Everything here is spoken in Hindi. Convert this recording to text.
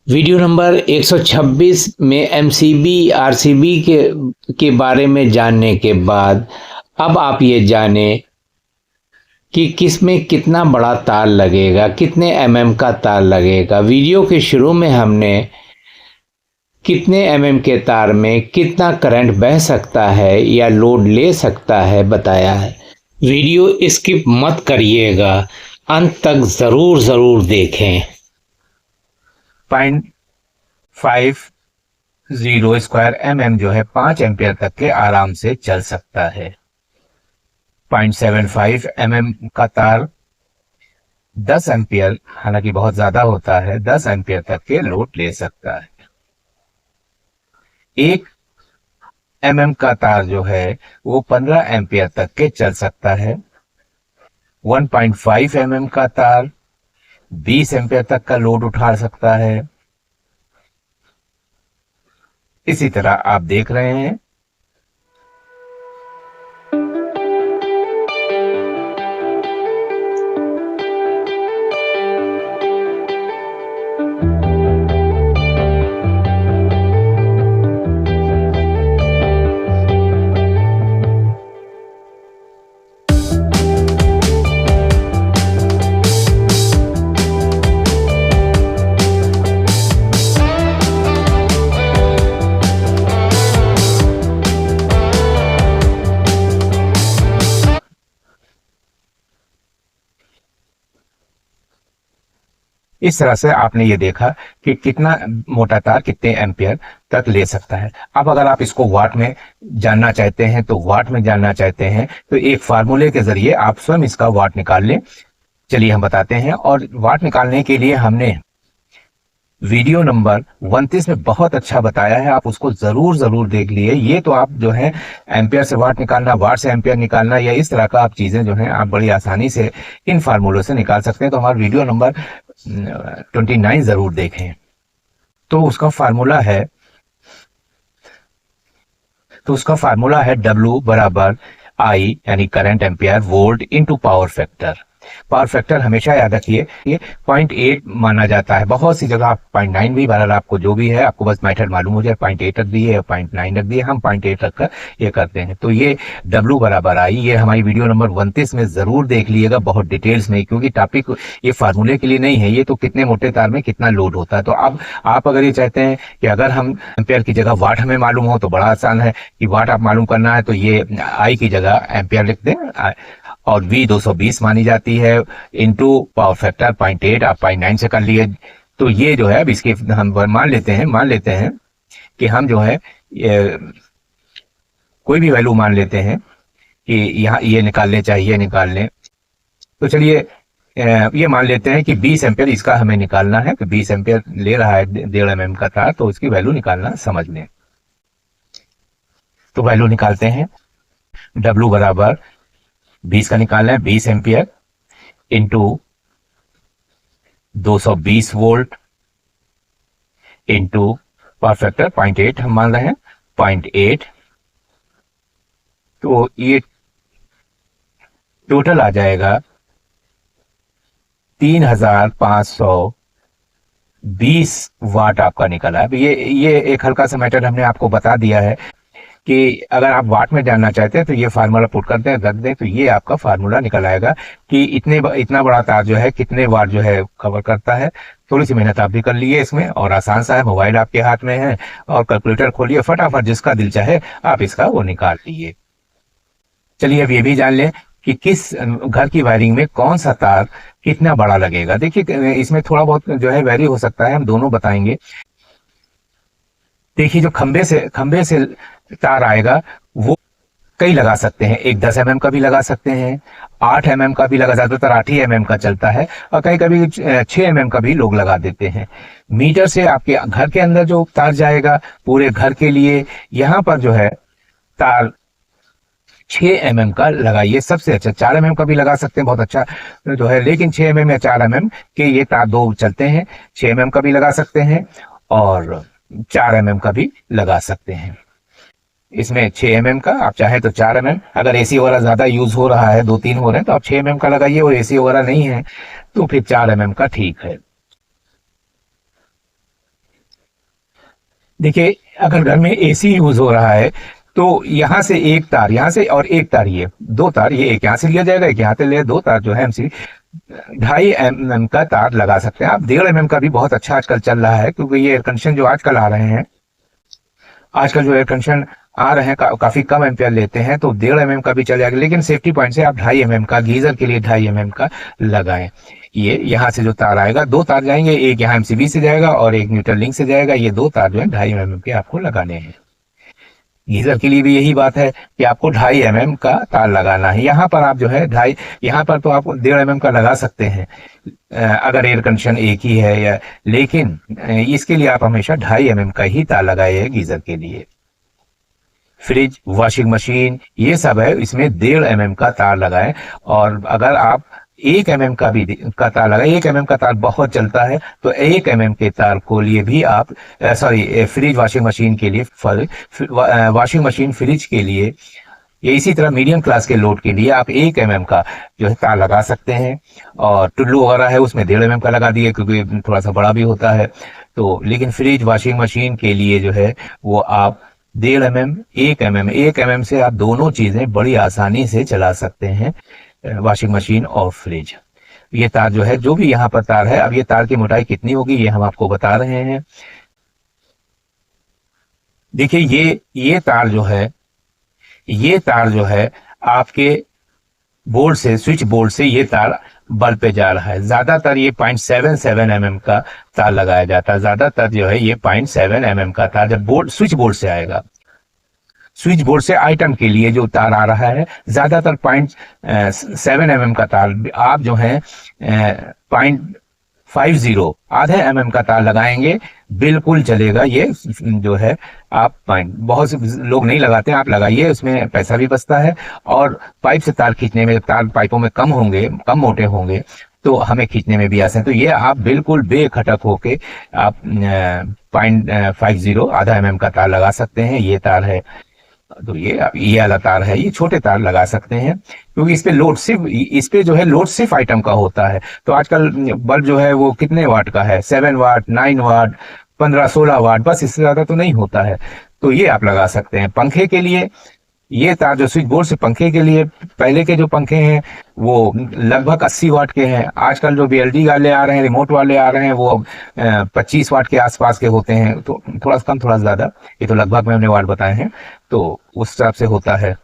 वीडियो नंबर 126 में एमसीबी आरसीबी के बारे में जानने के बाद अब आप ये जानें कि किस में कितना बड़ा तार लगेगा, कितने एमएम का तार लगेगा। वीडियो के शुरू में हमने कितने एमएम के तार में कितना करंट बह सकता है या लोड ले सकता है बताया है। वीडियो स्किप मत करिएगा, अंत तक ज़रूर देखें। 0.50 स्क्वायर एमएम जो है 5 एम्पियर तक के आराम से चल सकता है। 0.75 एमएम का तार 10 एम्पियर, हालांकि बहुत ज्यादा होता है, 10 एम्पियर तक के लोड ले सकता है। 1 एमएम का तार जो है वो 15 एम्पियर तक के चल सकता है। 1.5 एमएम का तार 20 एम्पियर तक का लोड उठा सकता है। इसी तरह आप देख रहे हैं इस तरह से आपने ये देखा कि कितना मोटा तार कितने एम्पियर तक ले सकता है। अब अगर आप इसको वाट में जानना चाहते हैं तो एक फार्मूले के जरिए आप स्वयं इसका वाट निकाल लें। चलिए हम बताते हैं। और वाट निकालने के लिए हमने वीडियो नंबर 29 में बहुत अच्छा बताया है, आप उसको जरूर देख लिए। ये तो आप जो है एम्पियर से वाट निकालना, वाट से एम्पियर निकालना, या इस तरह का आप चीजें जो हैं आप बड़ी आसानी से इन फार्मूलों से निकाल सकते हैं। तो हमारा वीडियो नंबर 29 जरूर देखें। तो उसका फार्मूला है W बराबर I यानी current ampere volt into power factor. Power factor हमेशा याद रखिए ये 0.8 माना जाता है। बहुत सी जगह आप 0.9 भी, बहरहाल आपको जो भी है, आपको बस मैथड मालूम हो जाए, 0.8 रख दिए या 0.9 रख दिए, हम 0.8 रखकर ये करते हैं। तो ये W बराबर I, ये हमारी वीडियो नंबर 29 में जरूर देख लीजिएगा बहुत डिटेल्स में, क्योंकि टॉपिक ये फार्मूले के लिए नहीं है, ये तो कितने मोटे तार में कितना लोड होता है। तो अब आप अगर ये चाहते हैं कि अगर हम एम्पियर की जगह वाट हमें मालूम हो तो बड़ा आसान है कि वाट आप मालूम करना है तो ये I की जगह एम्पियर लिख दें, और V 220 मानी जाती है इनटू पावर फैक्टर 0.8, आप 0.9 से कर लिए। तो ये जो है अब इसके हम मान लेते हैं कि हम जो है कोई भी वैल्यू मान लेते हैं कि यहाँ ये निकाल लें। तो चलिए ये मान लेते हैं कि 20 एम्पियर इसका हमें निकालना है। तो 20 एम्पियर ले रहा है 1.5 mm का तार, तो उसकी वैल्यू निकालना समझ लें। तो वैल्यू निकालते हैं। W बराबर 20 का निकालना है, 20 ampere into 220 volt into power factor 0.8 हम मान रहे हैं, 0.8। तो ये टोटल आ जाएगा 3520 वाट आपका निकला है। ये एक हल्का सा मैटर हमने आपको बता दिया है कि अगर आप वाट में जानना चाहते हैं तो ये फार्मूला पुट करते हैं, रख दें, तो ये आपका फार्मूला निकल आएगा कि इतना बड़ा तार जो है कितने वाट जो है कवर करता है। थोड़ी सी मेहनत आप भी कर लिए इसमें, और आसान सा है, मोबाइल आपके हाथ में है और कैलकुलेटर खोलिए, फटाफट जिसका दिल चाहे आप इसका वो निकाल लीजिए। चलिए अब ये भी जान लें कि किस घर की वायरिंग में कौन सा तार कितना बड़ा लगेगा। देखिए इसमें थोड़ा बहुत जो है वेरी हो सकता है, हम दोनों बताएंगे। देखिए जो खंबे से तार आएगा वो कई लगा सकते हैं, एक 10 mm का भी लगा सकते हैं, 8 mm का भी लगा, ज्यादातर 8 ही mm का चलता है, और कभी 6 mm का भी लोग लगा देते हैं। मीटर से आपके घर के अंदर जो तार जाएगा पूरे घर के लिए, यहाँ पर जो है तार 6 mm का लगाइए, सबसे अच्छा। 4 mm का भी लगा सकते हैं, बहुत अच्छा जो है, लेकिन 6 mm या 4 mm के ये तार दो चलते हैं। 6 mm का भी लगा सकते हैं और 4 mm का भी लगा सकते हैं। इसमें 6 mm का, आप चाहे तो 4 mm, अगर एसी वगैरह ज्यादा यूज हो रहा है, 2-3 हो रहे हैं, तो आप 6 mm का लगाइए, और एसी वगैरह नहीं है तो फिर 4 mm का ठीक है। देखिए, अगर घर में एसी यूज हो रहा है तो यहाँ से एक तार, यहाँ से और एक तार, ये दो तार, ये एक यहाँ से लिया जाएगा, एक यहाँ से लिया, दो तार जो है एमसी 2.5 mm का तार लगा सकते हैं आप। 1.5 mm का भी बहुत अच्छा आजकल चल रहा है, क्योंकि ये एयर कंडीशन जो आजकल आ रहे हैं, आजकल जो एयर कंडीशन आ रहे हैं काफी कम एम्पियर लेते हैं, तो 1.5 mm का भी चल जाएगा। लेकिन सेफ्टी पॉइंट से आप 2.5 mm का, गीजर के लिए 2.5 mm का लगाएं। ये यहाँ से जो तार आएगा, दो तार जाएंगे, एक यहाँ एमसीबी से जाएगा और एक न्यूट्रल लिंक से जाएगा। ये दो तार जो है 2.5 mm के आपको लगाने हैं। गीजर के लिए भी यही बात है कि आपको 2.5 mm का तार लगाना है। यहाँ पर आप जो है यहाँ पर तो आप 1.5 mm का लगा सकते हैं अगर एयर कंडीशन एक ही है, या लेकिन इसके लिए आप हमेशा 2.5 mm का ही तार लगाइए गीजर के लिए। फ्रिज, वॉशिंग मशीन, ये सब है, इसमें 1.5 mm का तार लगाएं। और अगर आप 1 mm का भी का तार लगाए, 1 mm का तार बहुत चलता है, तो 1 mm के तार को लिए भी आप फ्रिज वॉशिंग मशीन के लिए, वॉशिंग मशीन फ्रिज के लिए, या इसी तरह मीडियम क्लास के लोड के लिए आप 1 mm का जो है तार लगा सकते हैं। और टुल्लू वगैरह है उसमें 1.5 mm का लगा दिए, क्योंकि थोड़ा सा बड़ा भी होता है। तो लेकिन फ्रिज वॉशिंग मशीन के लिए जो है वो आप 1.5 mm, 1 mm, 1 mm से आप दोनों चीजें बड़ी आसानी से चला सकते हैं, वॉशिंग मशीन और फ्रिज। ये तार जो है, जो भी यहाँ पर तार है, अब ये तार की मोटाई कितनी होगी ये हम आपको बता रहे हैं। देखिए, ये तार जो है, ये तार जो है आपके बोर्ड से, स्विच बोर्ड से ये तार बल्ब पे जा रहा है। ज्यादातर ये 0.77 mm का तार लगाया जाता है। ज्यादातर जो है ये 0.7 mm का तार जब स्विच बोर्ड से आएगा, स्विच बोर्ड से आइटम के लिए जो तार आ रहा है, ज्यादातर 0.7 mm का तार आप जो है 0.50, आधे mm का तार लगाएंगे, बिल्कुल चलेगा। ये जो है आप बहुत से लोग नहीं लगाते, आप लगाइए, उसमें पैसा भी बचता है। और पाइप से तार खींचने में, तार पाइपों में कम होंगे, कम मोटे होंगे, तो हमें खींचने में भी आसान। तो ये आप बिल्कुल बेखटक होके आप 0.50, आधा mm का तार लगा सकते हैं। ये तार है, तो ये वाला तार है, ये छोटे तार लगा सकते हैं, क्योंकि इस पे जो है लोड सिर्फ आइटम का होता है। तो आजकल बल्ब जो है वो कितने वाट का है, 7 वाट, 9 वाट, 15-16 वाट, बस इससे ज्यादा तो नहीं होता है। तो ये आप लगा सकते हैं। पंखे के लिए ये तार जो स्विच बोर्ड से पंखे के लिए, पहले के जो पंखे हैं वो लगभग 80 वाट के हैं। आजकल जो BLD वाले आ रहे हैं, रिमोट वाले आ रहे हैं, वो 25 वाट के आसपास के होते हैं। तो थोड़ा कम थोड़ा ज्यादा, ये तो लगभग मैंने वाट बताए हैं, तो उस हिसाब से होता है।